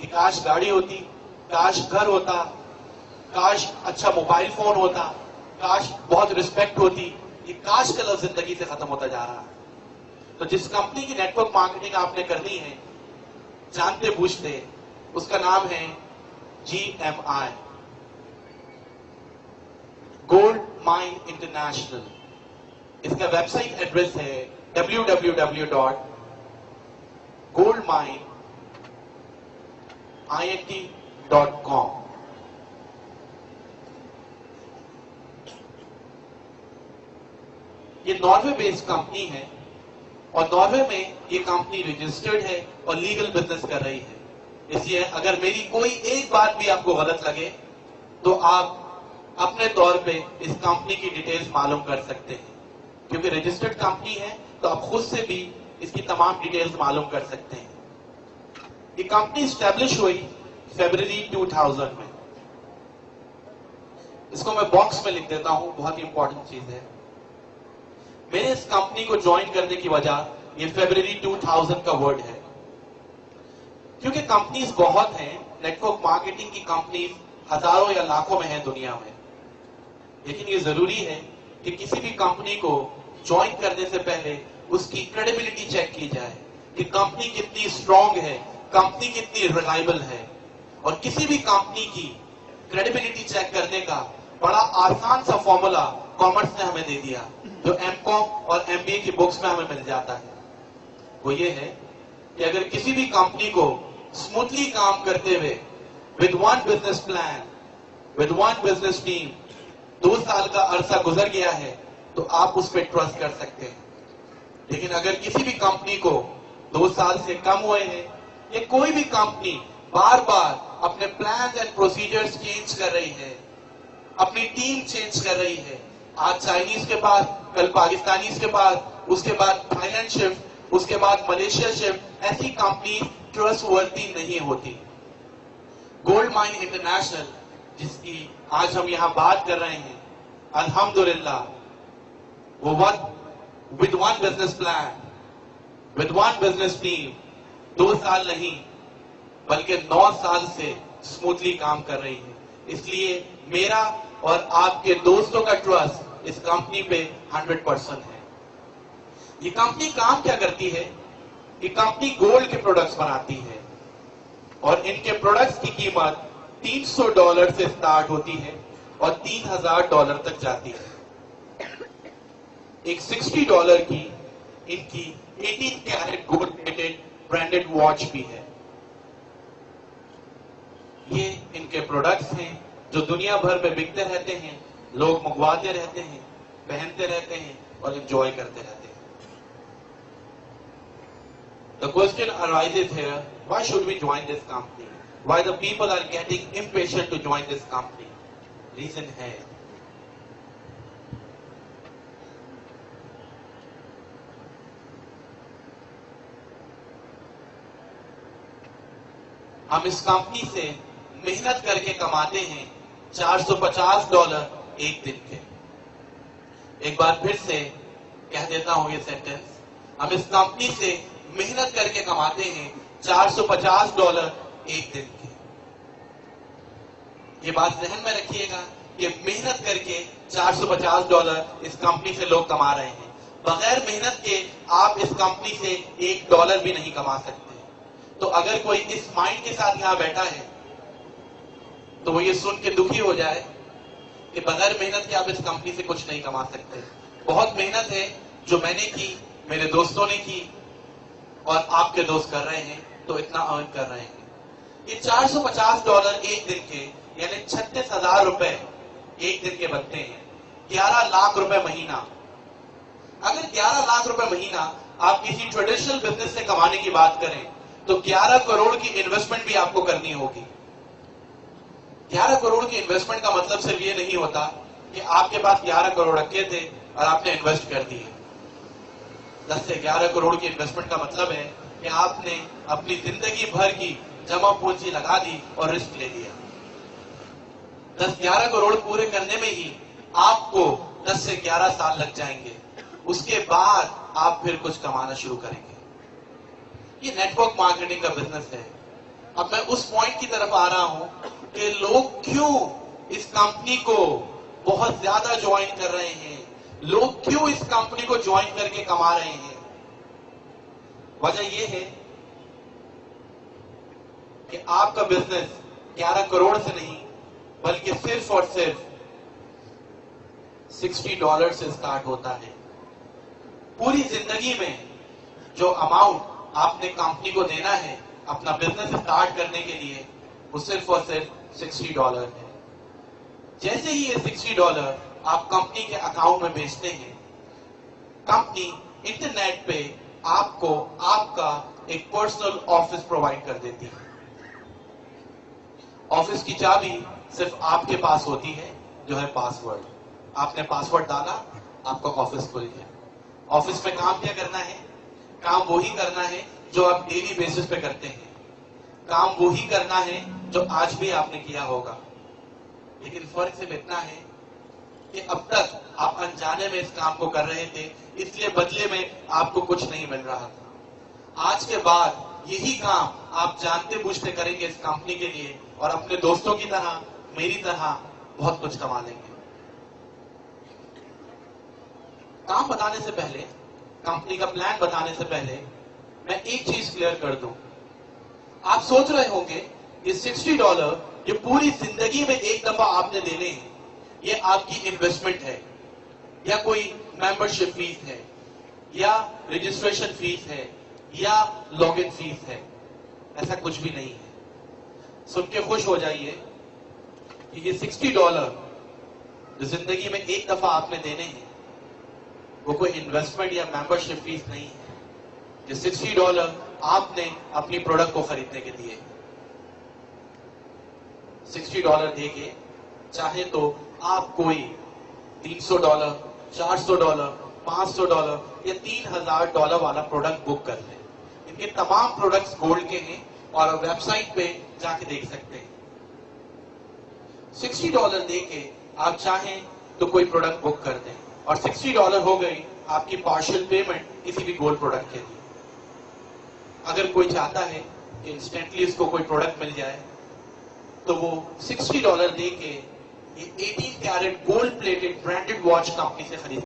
کہ کاش گاڑی ہوتی، کاش گھر ہوتا، کاش اچھا موبائل فون ہوتا، کاش بہت رسپیکٹ ہوتی. یہ کاش کا لفظ زندگی سے ختم ہوتا جا رہا ہے. تو جس کمپنی کی نیٹ ورک مارکیٹنگ آپ نے کرنی ہے جانتے بوجھتے، اس کا نام ہے GMI، گولڈ مائن انٹرنیشنل. اس کا ویب سائٹ ایڈریس ہے www.goldmineint.com. یہ ناروے بیسڈ کمپنی ہے اور ناروے میں یہ کمپنی رجسٹرڈ ہے اور لیگل بزنس کر رہی ہے. اس لیے اگر میری کوئی ایک بات بھی آپ کو غلط لگے تو آپ اپنے طور پہ اس کمپنی کی ڈیٹیلز معلوم کر سکتے ہیں، کیونکہ رجسٹرڈ کمپنی ہے تو آپ خود سے بھی اس کی تمام ڈیٹیلز معلوم کر سکتے ہیں. یہ کمپنی اسٹیبلش ہوئی فیبرری 2000 میں. اس کو میں باکس میں لکھ دیتا ہوں، بہت ہی امپورٹنٹ چیز ہے. میں نے اس کمپنی کو جوائن کرنے کی وجہ یہ فیبرری 2000 کا ورڈ ہے، کیونکہ کمپنیز بہت ہیں، نیٹ ورک مارکیٹنگ کی کمپنیز ہزاروں یا لاکھوں میں ہیں دنیا میں. لیکن یہ ضروری ہے کہ کسی بھی کمپنی کو جوائن کرنے سے پہلے اس کی کریڈیبلٹی چیک کی جائے کہ کمپنی کتنی اسٹرانگ ہے، کمپنی کتنی ریلائبل ہے. اور کسی بھی کمپنی کی کریڈیبلٹی چیک کرنے کا بڑا آسان سا فارمولا کامرس نے ہمیں دے دیا، جو M.Com اور MBA کی بکس میں ہمیں مل جاتا ہے. وہ یہ ہے کہ اگر کسی بھی کمپنی کو اسموتھلی کام کرتے ہوئے with one business plan, with one business team 2 سال کا عرصہ گزر گیا ہے تو آپ اس پہ ٹرسٹ کر سکتے ہیں. لیکن اگر کسی بھی کمپنی کو 2 سال سے کم ہوئے ہیں یا کوئی بھی کمپنی بار بار اپنے پلانز اینڈ پروسیجرز چینج کر رہی ہے، اپنی ٹیم چینج کر رہی ہے، آج چائنیز کے پاس، کل پاکستانیز کے پاس، اس کے بعد تھائی لینڈ شفٹ، اس کے بعد ملیشیا شفٹ، ایسی کمپنی ٹرسٹ ورتھی نہیں ہوتی. گولڈ مائن انٹرنیشنل جس کی آج ہم یہاں بات کر رہے ہیں، الحمدللہ وہ with one business plan, with one business team 2 سال نہیں بلکہ 9 سال سے اسموتھلی کام کر رہی ہے. اس لیے میرا اور آپ کے دوستوں کا ٹرسٹ اس کمپنی پہ 100% ہے. یہ کمپنی کام کیا کرتی ہے؟ یہ کمپنی گولڈ کے پروڈکٹس بناتی ہے اور ان کے پروڈکٹس کی قیمت $300 سے سٹارٹ ہوتی ہے اور $3000 تک جاتی ہے. ایک $60 کی ان کی 18 carat gold plated branded watch بھی ہے. یہ ان کے پروڈکٹس ہیں جو دنیا بھر میں بکتے رہتے ہیں، لوگ منگواتے رہتے ہیں، پہنتے رہتے ہیں اور انجوائے کرتے رہتے ہیں. The question arises here, why should we join this company? Why the people are getting impatient to join this company? Reason ہے ہم اس کمپنی سے محنت کر کے کماتے ہیں $450 ایک دن کے. ایک بار پھر سے کہہ دیتا ہوں یہ سینٹنس، ہم اس کمپنی سے محنت کر کے کماتے ہیں $450 ایک دن کے. یہ بات ذہن میں رکھیے گا کہ محنت کر کے $450 اس کمپنی سے لوگ کما رہے ہیں. بغیر محنت کے آپ اس کمپنی سے $1 بھی نہیں کما سکتے. تو اگر کوئی اس مائنڈ کے ساتھ یہاں بیٹھا ہے تو وہ یہ سن کے دکھی ہو جائے کہ بغیر محنت کے آپ اس کمپنی سے کچھ نہیں کما سکتے. بہت محنت ہے جو میں نے کی، میرے دوستوں نے کی اور آپ کے دوست کر رہے ہیں تو اتنا ارن کر رہے ہیں. یہ $450 ایک دن کے یعنی $36,000 ایک دن کے بنتے ہیں. 11 لاکھ روپے مہینہ. اگر 11 لاکھ روپے مہینہ آپ کسی ٹریڈیشنل بزنس سے کمانے کی بات کریں تو 11 کروڑ کی انویسٹمنٹ بھی آپ کو کرنی ہوگی. 11 کروڑ کی انویسٹمنٹ کا مطلب صرف یہ نہیں ہوتا کہ آپ کے پاس 11 کروڑ رکھے تھے اور آپ نے انویسٹ کر دیے. 10 سے 11 کروڑ کی انویسٹمنٹ کا مطلب ہے کہ آپ نے اپنی زندگی بھر کی جمع پونجی لگا دی اور رسک لے لیا. 10-11 کروڑ پورے کرنے میں ہی آپ کو 10 سے 11 سال لگ جائیں گے. اس کے بعد آپ پھر کچھ کمانا شروع کریں گے. یہ نیٹ ورک مارکیٹنگ کا بزنس ہے. اب میں اس پوائنٹ کی طرف آ رہا ہوں کہ لوگ کیوں اس کمپنی کو بہت زیادہ جوائن کر رہے ہیں، لوگ کیوں اس کمپنی کو جوائن کر کے کما رہے ہیں۔ وجہ یہ ہے کہ آپ کا بزنس 11 کروڑ سے نہیں بلکہ صرف اور صرف $60 سے سٹارٹ ہوتا ہے۔ پوری زندگی میں جو اماؤنٹ آپ نے کمپنی کو دینا ہے اپنا بزنس سٹارٹ کرنے کے لیے، وہ صرف اور صرف $60 ہے۔ جیسے ہی یہ $60 آپ کمپنی کے اکاؤنٹ میں بھیجتے ہیں، کمپنی انٹرنیٹ پہ آپ کو آپ کا ایک پرسنل آفس پرووائڈ کر دیتی ہے۔ آفس کی چابی صرف آپ کے پاس ہوتی ہے، جو ہے پاس ورڈ۔ آپ نے پاس ورڈ ڈالا، آپ کا آفس کھل گیا۔ آفس میں کام کیا کرنا ہے؟ کام وہی کرنا ہے جو آپ ڈیلی بیسس پہ کرتے ہیں، کام وہی کرنا ہے جو آج بھی آپ نے کیا ہوگا، لیکن فرق صرف اتنا ہے کہ اب تک آپ انجانے میں اس کام کو کر رہے تھے، اس لیے بدلے میں آپ کو کچھ نہیں مل رہا تھا۔ آج کے بعد یہی کام آپ جانتے بوجھتے کریں گے اس کمپنی کے لیے، اور اپنے دوستوں کی طرح، میری طرح بہت کچھ کما لیں گے۔ کام بتانے سے پہلے، کمپنی کا پلان بتانے سے پہلے میں ایک چیز کلیئر کر دوں۔ آپ سوچ رہے ہوں گے یہ $60 یہ پوری زندگی میں ایک دفعہ آپ نے دینے ہیں، یہ آپ کی انویسٹمنٹ ہے، یا کوئی ممبرشپ فیس ہے، یا رجسٹریشن فیس ہے، یا لاگ ان فیس ہے۔ ایسا کچھ بھی نہیں ہے۔ سن کے خوش ہو جائیے کہ یہ $60 جو زندگی میں ایک دفعہ آپ نے دینے ہیں، وہ کوئی انویسٹمنٹ یا ممبرشپ فیس نہیں ہے۔ یہ $60 آپ نے اپنی پروڈکٹ کو خریدنے کے لیے $60 دے کے چاہے تو آپ کوئی $300 $400 $500 یا $3000 والا پروڈکٹ بک کر لیں۔ ان کے تمام پروڈکٹس گولڈ کے ہیں اور ویب سائٹ پہ جا کے دیکھ سکتے ہیں۔ $60 دے کے آپ چاہیں تو کوئی پروڈکٹ بک کر دیں، اور $60 ہو گئی آپ کی پارشل پیمنٹ کسی بھی گولڈ پروڈکٹ کے لیے۔ اگر کوئی چاہتا ہے کہ انسٹنٹلی اس کو کوئی پروڈکٹ مل جائے، تو وہ $60 دے کے یہ 18 carat gold plated branded watch company سے خرید